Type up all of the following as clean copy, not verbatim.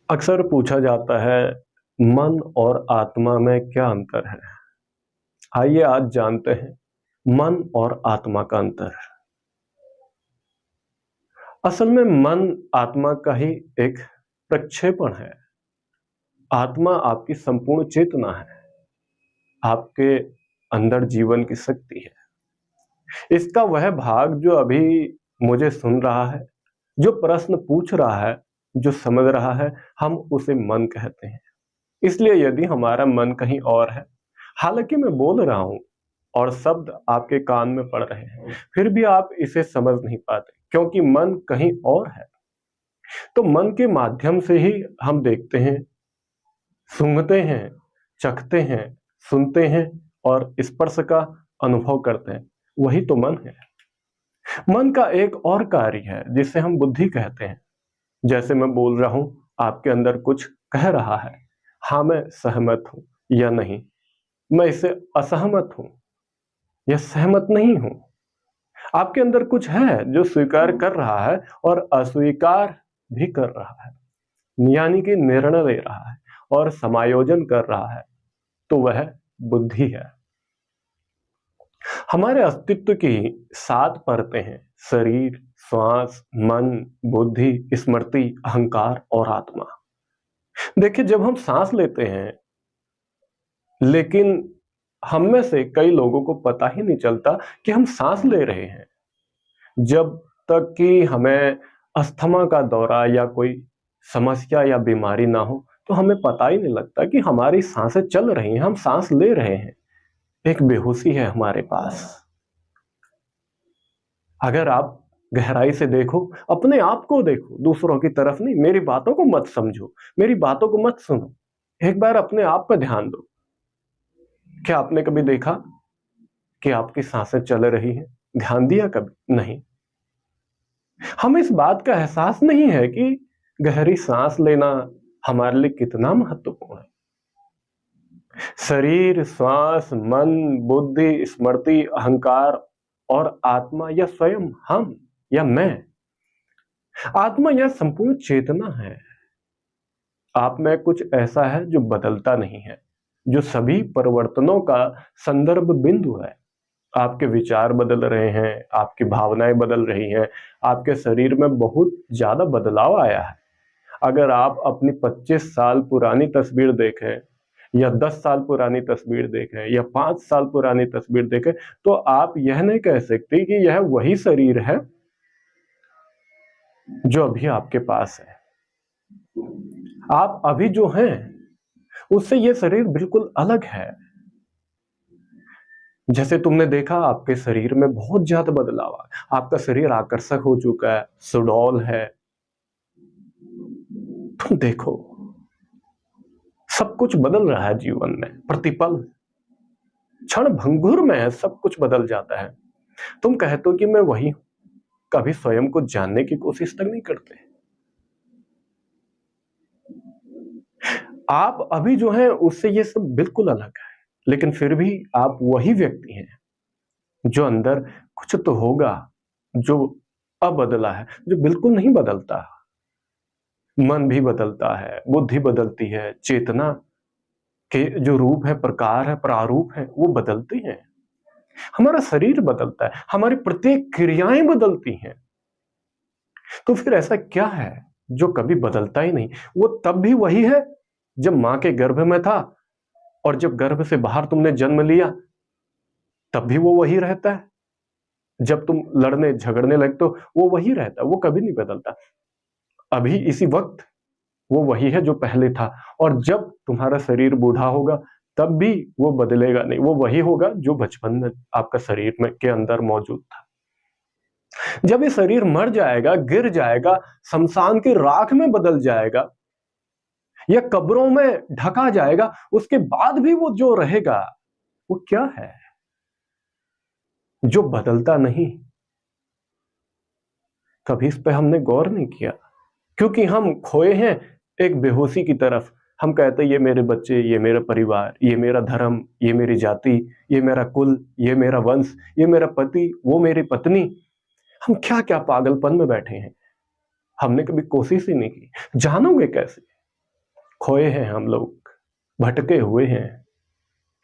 अक्सर पूछा जाता है मन और आत्मा में क्या अंतर है। आइए आज जानते हैं मन और आत्मा का अंतर। असल में मन आत्मा का ही एक प्रक्षेपण है। आत्मा आपकी संपूर्ण चेतना है, आपके अंदर जीवन की शक्ति है। इसका वह भाग जो अभी मुझे सुन रहा है, जो प्रश्न पूछ रहा है, जो समझ रहा है, हम उसे मन कहते हैं। इसलिए यदि हमारा मन कहीं और है, हालांकि मैं बोल रहा हूं और शब्द आपके कान में पड़ रहे हैं, फिर भी आप इसे समझ नहीं पाते क्योंकि मन कहीं और है। तो मन के माध्यम से ही हम देखते हैं, सूंघते हैं, चखते हैं, सुनते हैं और स्पर्श का अनुभव करते हैं। वही तो मन है। मन का एक और कार्य है जिसे हम बुद्धि कहते हैं। जैसे मैं बोल रहा हूं, आपके अंदर कुछ कह रहा है, हाँ मैं सहमत हूं या नहीं, मैं इससे असहमत हूं या सहमत नहीं हूं। आपके अंदर कुछ है जो स्वीकार कर रहा है और अस्वीकार भी कर रहा है, यानी कि निर्णय ले रहा है और समायोजन कर रहा है। तो वह बुद्धि है। हमारे अस्तित्व की 7 परतें हैं: शरीर, श्वास, मन, बुद्धि, स्मृति, अहंकार और आत्मा। देखिए, जब हम सांस लेते हैं, लेकिन हम में से कई लोगों को पता ही नहीं चलता कि हम सांस ले रहे हैं। जब तक कि हमें अस्थमा का दौरा या कोई समस्या या बीमारी ना हो, तो हमें पता ही नहीं लगता कि हमारी सांसें चल रही हैं, हम सांस ले रहे हैं। एक बेहोशी है हमारे पास। अगर आप गहराई से देखो, अपने आप को देखो, दूसरों की तरफ नहीं। मेरी बातों को मत समझो, मेरी बातों को मत सुनो। एक बार अपने आप पर ध्यान दो। क्या आपने कभी देखा कि आपकी सांसें चल रही हैं? ध्यान दिया कभी? नहीं। हमें इस बात का एहसास नहीं है कि गहरी सांस लेना हमारे लिए कितना महत्वपूर्ण है। शरीर, श्वास, मन, बुद्धि, स्मृति, अहंकार और आत्मा या स्वयं हम या मैं। आत्मा यह संपूर्ण चेतना है। आप में कुछ ऐसा है जो बदलता नहीं है, जो सभी परिवर्तनों का संदर्भ बिंदु है। आपके विचार बदल रहे हैं, आपकी भावनाएं बदल रही हैं, आपके शरीर में बहुत ज्यादा बदलाव आया है। अगर आप अपनी 25 साल पुरानी तस्वीर देखें या 10 साल पुरानी तस्वीर देखें या 5 साल पुरानी तस्वीर देखें, तो आप यह नहीं कह सकते कि यह वही शरीर है जो अभी आपके पास है। आप अभी जो हैं, उससे यह शरीर बिल्कुल अलग है। जैसे तुमने देखा, आपके शरीर में बहुत ज्यादा बदलाव आ, आपका शरीर आकर्षक हो चुका है, सुडौल है। तुम देखो, सब कुछ बदल रहा है जीवन में, प्रतिपल क्षण भंगुर में है, सब कुछ बदल जाता है। तुम कहते हो कि मैं वही हूं, कभी स्वयं को जानने की कोशिश तक नहीं करते। आप अभी जो हैं उससे ये सब बिल्कुल अलग है, लेकिन फिर भी आप वही व्यक्ति हैं जो अंदर कुछ तो होगा जो अबदला है, जो बिल्कुल नहीं बदलता। मन भी बदलता है, बुद्धि बदलती है, चेतना के जो रूप है, प्रकार है, प्रारूप है, वो बदलते हैं। हमारा शरीर बदलता है, हमारी प्रत्येक क्रियाएं बदलती हैं। तो फिर ऐसा क्या है जो कभी बदलता ही नहीं? वो तब भी वही है जब मां के गर्भ में था, और जब गर्भ से बाहर तुमने जन्म लिया तब भी वो वही रहता है। जब तुम लड़ने झगड़ने लगते हो, वो वही रहता है, वो कभी नहीं बदलता। अभी इसी वक्त वो वही है जो पहले था, और जब तुम्हारा शरीर बूढ़ा होगा तब भी वो बदलेगा नहीं, वो वही होगा जो बचपन में आपका शरीर में के अंदर मौजूद था। जब ये शरीर मर जाएगा, गिर जाएगा, शमशान की राख में बदल जाएगा या कब्रों में ढका जाएगा, उसके बाद भी वो जो रहेगा वो क्या है? जो बदलता नहीं। कभी इस पे हमने गौर नहीं किया, क्योंकि हम खोए हैं एक बेहोशी की तरफ। हम कहते हैं ये मेरे बच्चे, ये मेरा परिवार, ये मेरा धर्म, ये मेरी जाति, ये मेरा कुल, ये मेरा वंश, ये मेरा पति, वो मेरी पत्नी। हम क्या क्या पागलपन में बैठे हैं। हमने कभी कोशिश ही नहीं की। जानोगे कैसे? खोए हैं हम लोग, भटके हुए हैं।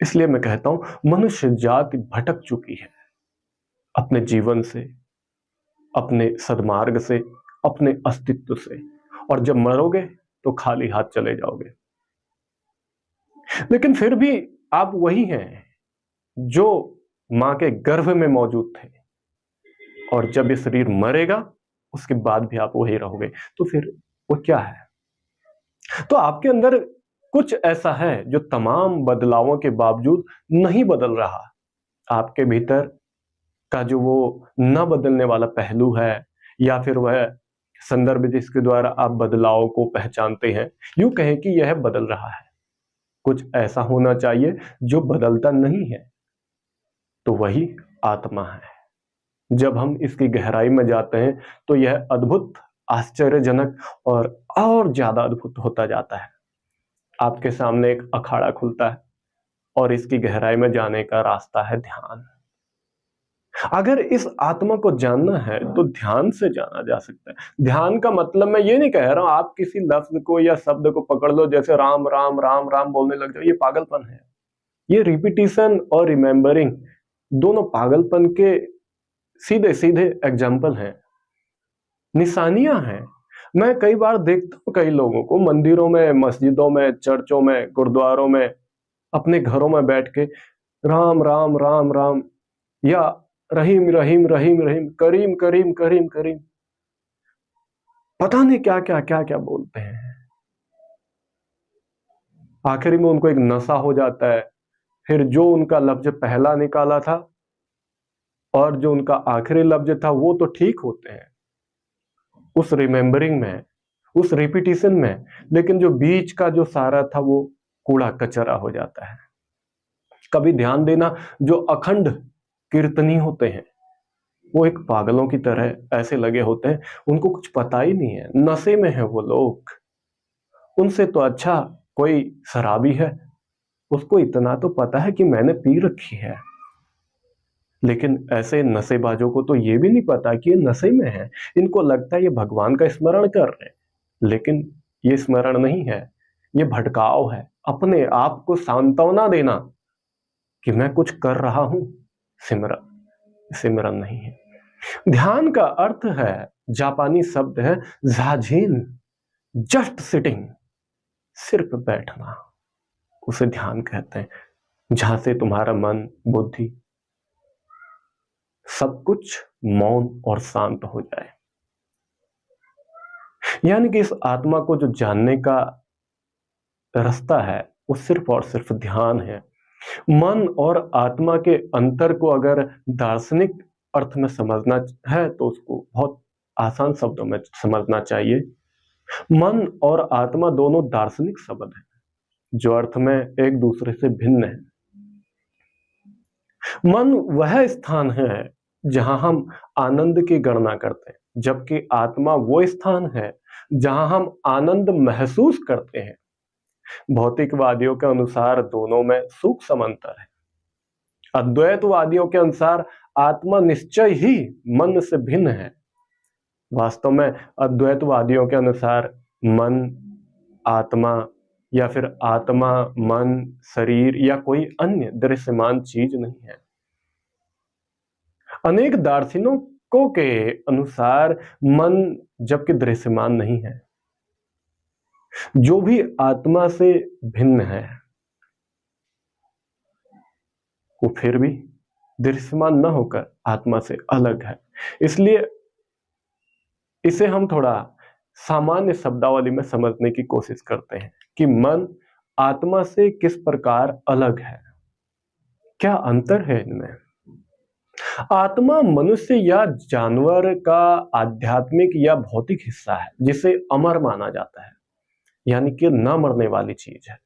इसलिए मैं कहता हूं मनुष्य जाति भटक चुकी है अपने जीवन से, अपने सद्मार्ग से, अपने अस्तित्व से, और जब मरोगे तो खाली हाथ चले जाओगे। लेकिन फिर भी आप वही हैं जो मां के गर्भ में मौजूद थे, और जब ये शरीर मरेगा उसके बाद भी आप वही रहोगे। तो फिर वो क्या है? तो आपके अंदर कुछ ऐसा है जो तमाम बदलावों के बावजूद नहीं बदल रहा। आपके भीतर का जो वो न बदलने वाला पहलू है, या फिर वह संदर्भ जिसके द्वारा आप बदलाव को पहचानते हैं, यूं कहें कि यह बदल रहा है। कुछ ऐसा होना चाहिए जो बदलता नहीं है, तो वही आत्मा है। जब हम इसकी गहराई में जाते हैं तो यह अद्भुत, आश्चर्यजनक और ज्यादा अद्भुत होता जाता है। आपके सामने एक अखाड़ा खुलता है और इसकी गहराई में जाने का रास्ता है ध्यान। अगर इस आत्मा को जानना है तो ध्यान से जाना जा सकता है। ध्यान का मतलब मैं ये नहीं कह रहा हूं आप किसी लफ्ज को या शब्द को पकड़ लो, जैसे राम राम राम राम बोलने लग जाओ, ये पागलपन है। ये रिपीटिशन और रिमेंबरिंग दोनों पागलपन के सीधे सीधे एग्जाम्पल हैं, निशानियां हैं। मैं कई बार देखता हूं कई लोगों को मंदिरों में, मस्जिदों में, चर्चों में, गुरुद्वारों में, अपने घरों में बैठ के राम राम राम राम, या रहीम रहीम रहीम रहीम, करीम करीम करीम करीम, पता नहीं क्या क्या क्या क्या बोलते हैं। आखिरी में उनको एक नशा हो जाता है। फिर जो उनका लफ्ज पहला निकाला था और जो उनका आखिरी लफ्ज था वो तो ठीक होते हैं उस रिमेंबरिंग में, उस रिपीटिशन में, लेकिन जो बीच का जो सारा था वो कूड़ा कचरा हो जाता है। कभी ध्यान देना, जो अखंड कीर्तनी होते हैं वो एक पागलों की तरह ऐसे लगे होते हैं, उनको कुछ पता ही नहीं है, नशे में है वो लोग। उनसे तो अच्छा कोई शराबी है, उसको इतना तो पता है कि मैंने पी रखी है। लेकिन ऐसे नशेबाजों को तो ये भी नहीं पता कि ये नशे में है। इनको लगता है ये भगवान का स्मरण कर रहे हैं, लेकिन ये स्मरण नहीं है, ये भटकाव है। अपने आप को सांत्वना देना कि मैं कुछ कर रहा हूं, सिमरन, सिमरन नहीं है। ध्यान का अर्थ है, जापानी शब्द है जाजिन, जस्ट सिटिंग, सिर्फ बैठना, उसे ध्यान कहते हैं। जहां से तुम्हारा मन, बुद्धि, सब कुछ मौन और शांत हो जाए। यानी कि इस आत्मा को जो जानने का रास्ता है वो सिर्फ और सिर्फ ध्यान है। मन और आत्मा के अंतर को अगर दार्शनिक अर्थ में समझना है तो उसको बहुत आसान शब्दों में समझना चाहिए। मन और आत्मा दोनों दार्शनिक शब्द हैं जो अर्थ में एक दूसरे से भिन्न है। मन वह स्थान है जहां हम आनंद की गणना करते हैं, जबकि आत्मा वो स्थान है जहां हम आनंद महसूस करते हैं। भौतिकवादियों के अनुसार दोनों में सूक्ष्म अंतर है। अद्वैतवादियों के अनुसार आत्मा निश्चय ही मन से भिन्न है। वास्तव में अद्वैतवादियों के अनुसार मन, आत्मा, या फिर आत्मा, मन, शरीर या कोई अन्य दृश्यमान चीज नहीं है। अनेक दार्शनिकों के अनुसार मन जबकि दृश्यमान नहीं है, जो भी आत्मा से भिन्न है वो फिर भी दृश्यमान न होकर आत्मा से अलग है। इसलिए इसे हम थोड़ा सामान्य शब्दावली में समझने की कोशिश करते हैं कि मन आत्मा से किस प्रकार अलग है, क्या अंतर है इनमें। आत्मा मनुष्य या जानवर का आध्यात्मिक या भौतिक हिस्सा है जिसे अमर माना जाता है, यानी कि न मरने वाली चीज है,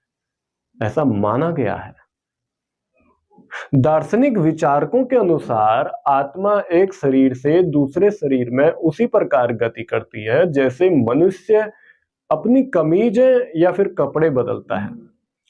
ऐसा माना गया है। दार्शनिक विचारकों के अनुसार आत्मा एक शरीर से दूसरे शरीर में उसी प्रकार गति करती है जैसे मनुष्य अपनी कमीजें या फिर कपड़े बदलता है।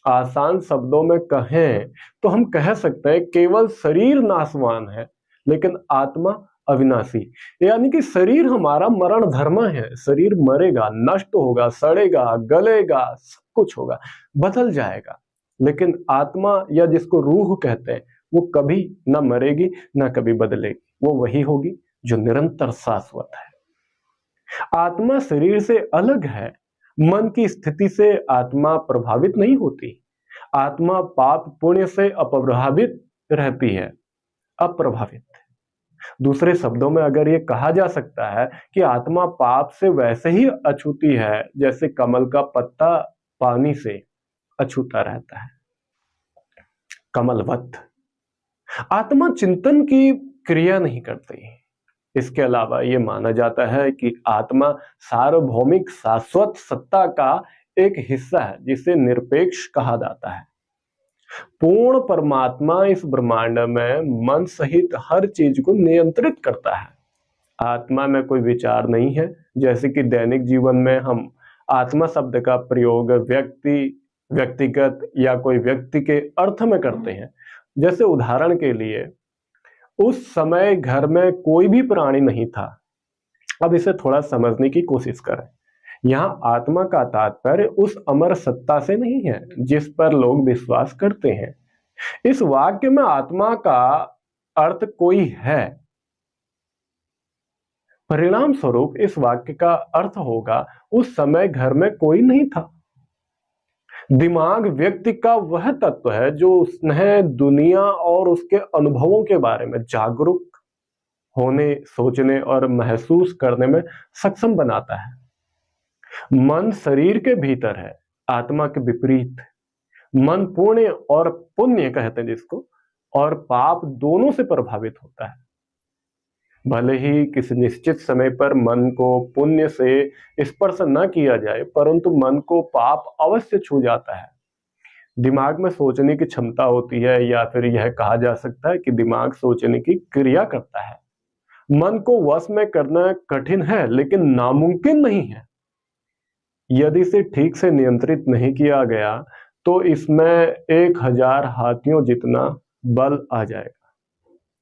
आसान शब्दों में कहें तो हम कह सकते हैं केवल शरीर नाशवान है लेकिन आत्मा अविनाशी, यानी कि शरीर हमारा मरण धर्म है। शरीर मरेगा, नष्ट होगा, सड़ेगा, गलेगा, सब कुछ होगा, बदल जाएगा। लेकिन आत्मा या जिसको रूह कहते हैं, वो कभी ना मरेगी ना कभी बदलेगी। वो वही होगी जो निरंतर शाश्वत है। आत्मा शरीर से अलग है। मन की स्थिति से आत्मा प्रभावित नहीं होती। आत्मा पाप पुण्य से अप्रभावित रहती है, अप्रभावित। दूसरे शब्दों में अगर ये कहा जा सकता है कि आत्मा पाप से वैसे ही अछूती है जैसे कमल का पत्ता पानी से अछूता रहता है, कमलवत। आत्मा चिंतन की क्रिया नहीं करती। इसके अलावा यह माना जाता है कि आत्मा सार्वभौमिक शाश्वत सत्ता का एक हिस्सा है जिसे निरपेक्ष कहा जाता है। पूर्ण परमात्मा इस ब्रह्मांड में मन सहित हर चीज को नियंत्रित करता है। आत्मा में कोई विचार नहीं है, जैसे कि दैनिक जीवन में हम आत्मा शब्द का प्रयोग व्यक्तिगत या कोई व्यक्ति के अर्थ में करते हैं। जैसे उदाहरण के लिए, उस समय घर में कोई भी प्राणी नहीं था। अब इसे थोड़ा समझने की कोशिश करें। यहाँ आत्मा का तात्पर्य उस अमर सत्ता से नहीं है जिस पर लोग विश्वास करते हैं। इस वाक्य में आत्मा का अर्थ कोई है। परिणाम स्वरूप इस वाक्य का अर्थ होगा उस समय घर में कोई नहीं था। दिमाग व्यक्ति का वह तत्व है जो उन्हें दुनिया और उसके अनुभवों के बारे में जागरूक होने, सोचने और महसूस करने में सक्षम बनाता है। मन शरीर के भीतर है, आत्मा के विपरीत। मन पुण्य और पुण्य कहते हैं जिसको, और पाप दोनों से प्रभावित होता है। भले ही किसी निश्चित समय पर मन को पुण्य से स्पर्श न किया जाए, परंतु मन को पाप अवश्य छू जाता है। दिमाग में सोचने की क्षमता होती है, या फिर यह कहा जा सकता है कि दिमाग सोचने की क्रिया करता है। मन को वश में करना कठिन है लेकिन नामुमकिन नहीं है। यदि इसे ठीक से नियंत्रित नहीं किया गया तो इसमें 1000 हाथियों जितना बल आ जाएगा।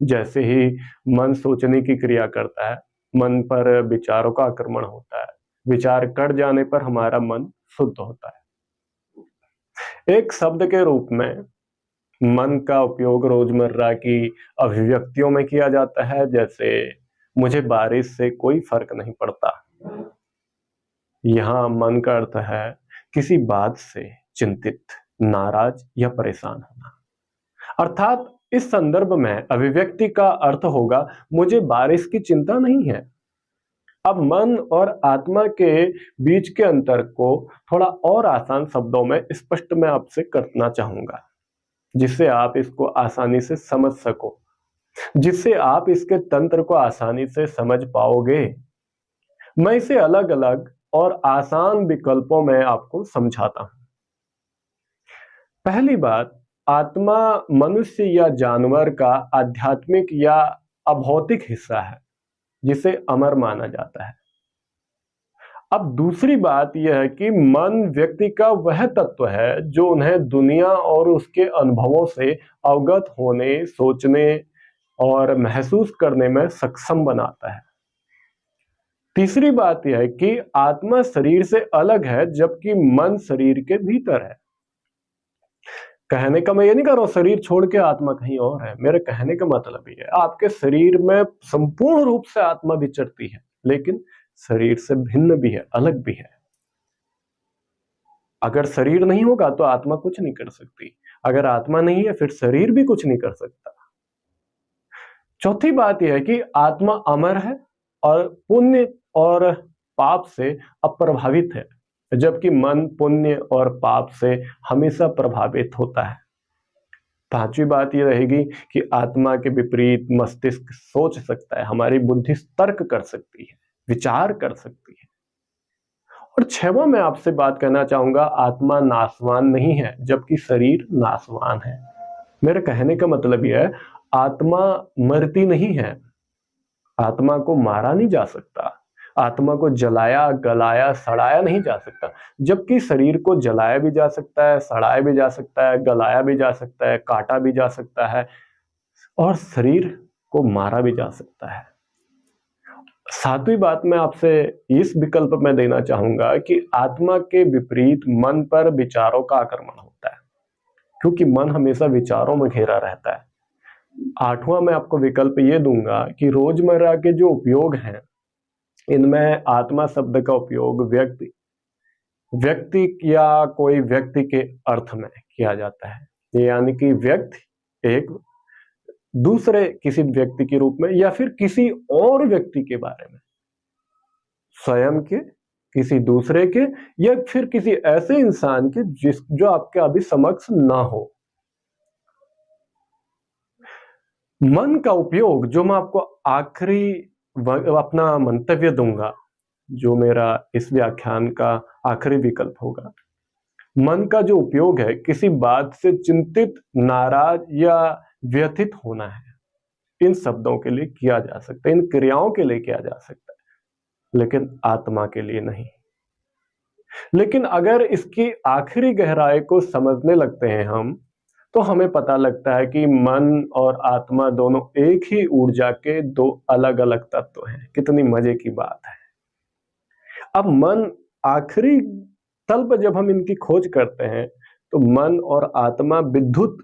जैसे ही मन सोचने की क्रिया करता है, मन पर विचारों का आक्रमण होता है। विचार कट जाने पर हमारा मन शुद्ध होता है। एक शब्द के रूप में मन का उपयोग रोजमर्रा की अभिव्यक्तियों में किया जाता है, जैसे मुझे बारिश से कोई फर्क नहीं पड़ता। यहां मन का अर्थ है किसी बात से चिंतित, नाराज या परेशान होना। अर्थात इस संदर्भ में अभिव्यक्ति का अर्थ होगा मुझे बारिश की चिंता नहीं है। अब मन और आत्मा के बीच के अंतर को थोड़ा और आसान शब्दों में स्पष्ट मैं आपसे करना चाहूंगा, जिससे आप इसको आसानी से समझ सको, जिससे आप इसके तंत्र को आसानी से समझ पाओगे। मैं इसे अलग अलग और आसान विकल्पों में आपको समझाता हूं। पहली बात, आत्मा मनुष्य या जानवर का आध्यात्मिक या अभौतिक हिस्सा है जिसे अमर माना जाता है। अब दूसरी बात यह है कि मन व्यक्ति का वह तत्व है जो उन्हें दुनिया और उसके अनुभवों से अवगत होने, सोचने और महसूस करने में सक्षम बनाता है। तीसरी बात यह है कि आत्मा शरीर से अलग है जबकि मन शरीर के भीतर है। कहने का मैं ये नहीं कर रहा हूं शरीर छोड़ के आत्मा कहीं और है। मेरे कहने का मतलब ये है आपके शरीर में संपूर्ण रूप से आत्मा विचरती है, लेकिन शरीर से भिन्न भी है, अलग भी है। अगर शरीर नहीं होगा तो आत्मा कुछ नहीं कर सकती। अगर आत्मा नहीं है फिर शरीर भी कुछ नहीं कर सकता। चौथी बात यह है कि आत्मा अमर है और पुण्य और पाप से अप्रभावित है, जबकि मन पुण्य और पाप से हमेशा प्रभावित होता है। पांचवी बात यह रहेगी कि आत्मा के विपरीत मस्तिष्क सोच सकता है, हमारी बुद्धि तर्क कर सकती है, विचार कर सकती है। और छठवां मैं आपसे बात करना चाहूंगा, आत्मा नाशवान नहीं है जबकि शरीर नाशवान है। मेरे कहने का मतलब यह है आत्मा मरती नहीं है, आत्मा को मारा नहीं जा सकता, आत्मा को जलाया, गलाया, सड़ाया नहीं जा सकता, जबकि शरीर को जलाया भी जा सकता है, सड़ाया भी जा सकता है, गलाया भी जा सकता है, काटा भी जा सकता है और शरीर को मारा भी जा सकता है। सातवीं बात मैं आपसे इस विकल्प में देना चाहूंगा कि आत्मा के विपरीत मन पर विचारों का आक्रमण होता है, क्योंकि मन हमेशा विचारों में घिरा रहता है। आठवां मैं आपको विकल्प ये दूंगा कि रोजमर्रा के जो उपयोग हैं, इनमें आत्मा शब्द का उपयोग व्यक्ति व्यक्ति या कोई व्यक्ति के अर्थ में किया जाता है, यानी कि व्यक्ति एक दूसरे किसी व्यक्ति के रूप में या फिर किसी और व्यक्ति के बारे में, स्वयं के, किसी दूसरे के, या फिर किसी ऐसे इंसान के जो आपके अभी समक्ष ना हो। मन का उपयोग, जो मैं आपको आखिरी अपना मंतव्य दूंगा, जो मेरा इस व्याख्यान का आखिरी विकल्प होगा, मन का जो उपयोग है किसी बात से चिंतित, नाराज या व्यथित होना है, इन शब्दों के लिए किया जा सकता है, इन क्रियाओं के लिए किया जा सकता है, लेकिन आत्मा के लिए नहीं। लेकिन अगर इसकी आखिरी गहराई को समझने लगते हैं हम, तो हमें पता लगता है कि मन और आत्मा दोनों एक ही ऊर्जा के दो अलग अलग तत्व हैं। कितनी मजे की बात है। अब मन, आखिरी तल पर जब हम इनकी खोज करते हैं, तो मन और आत्मा विद्युत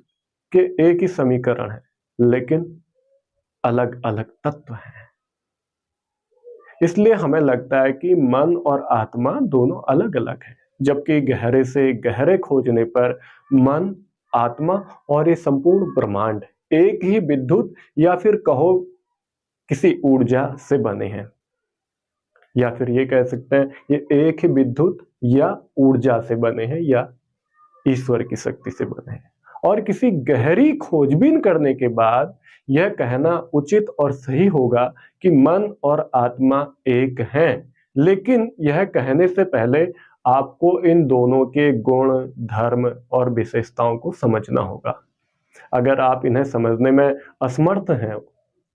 के एक ही समीकरण है, लेकिन अलग अलग तत्व हैं। इसलिए हमें लगता है कि मन और आत्मा दोनों अलग अलग हैं, जबकि गहरे से गहरे खोजने पर मन, आत्मा और ये संपूर्ण ब्रह्मांड एक ही विद्युत या फिर कहो किसी ऊर्जा से बने हैं, या फिर ये कह सकते हैं ये एक ही विद्युत या ऊर्जा से बने हैं, या ईश्वर की शक्ति से बने हैं। और किसी गहरी खोजबीन करने के बाद यह कहना उचित और सही होगा कि मन और आत्मा एक हैं, लेकिन यह कहने से पहले आपको इन दोनों के गुण, धर्म और विशेषताओं को समझना होगा। अगर आप इन्हें समझने में असमर्थ हैं,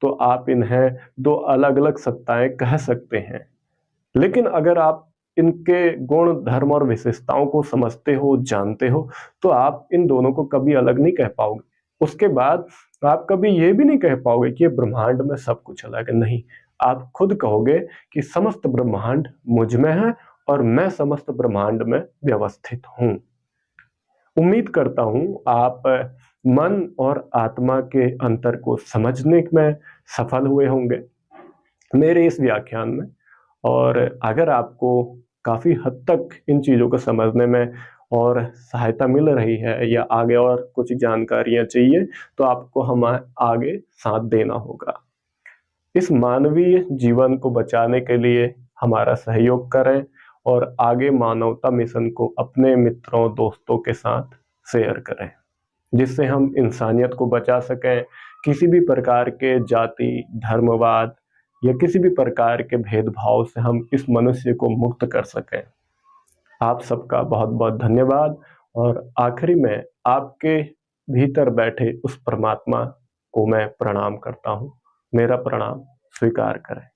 तो आप इन्हें दो अलग अलग सत्ताएं कह सकते हैं। लेकिन अगर आप इनके गुण, धर्म और विशेषताओं को समझते हो, जानते हो, तो आप इन दोनों को कभी अलग नहीं कह पाओगे। उसके बाद आप कभी ये भी नहीं कह पाओगे कि ये ब्रह्मांड में सब कुछ अलग है। नहीं, आप खुद कहोगे कि समस्त ब्रह्मांड मुझ में है और मैं समस्त ब्रह्मांड में व्यवस्थित हूं। उम्मीद करता हूं आप मन और आत्मा के अंतर को समझने में सफल हुए होंगे मेरे इस व्याख्यान में। और अगर आपको काफी हद तक इन चीजों को समझने में और सहायता मिल रही है, या आगे और कुछ जानकारियां चाहिए, तो आपको हमें आगे साथ देना होगा। इस मानवीय जीवन को बचाने के लिए हमारा सहयोग करें और आगे मानवता मिशन को अपने मित्रों, दोस्तों के साथ शेयर करें, जिससे हम इंसानियत को बचा सकें, किसी भी प्रकार के जाति, धर्मवाद या किसी भी प्रकार के भेदभाव से हम इस मनुष्य को मुक्त कर सकें। आप सबका बहुत बहुत धन्यवाद। और आखिरी में आपके भीतर बैठे उस परमात्मा को मैं प्रणाम करता हूँ। मेरा प्रणाम स्वीकार करें।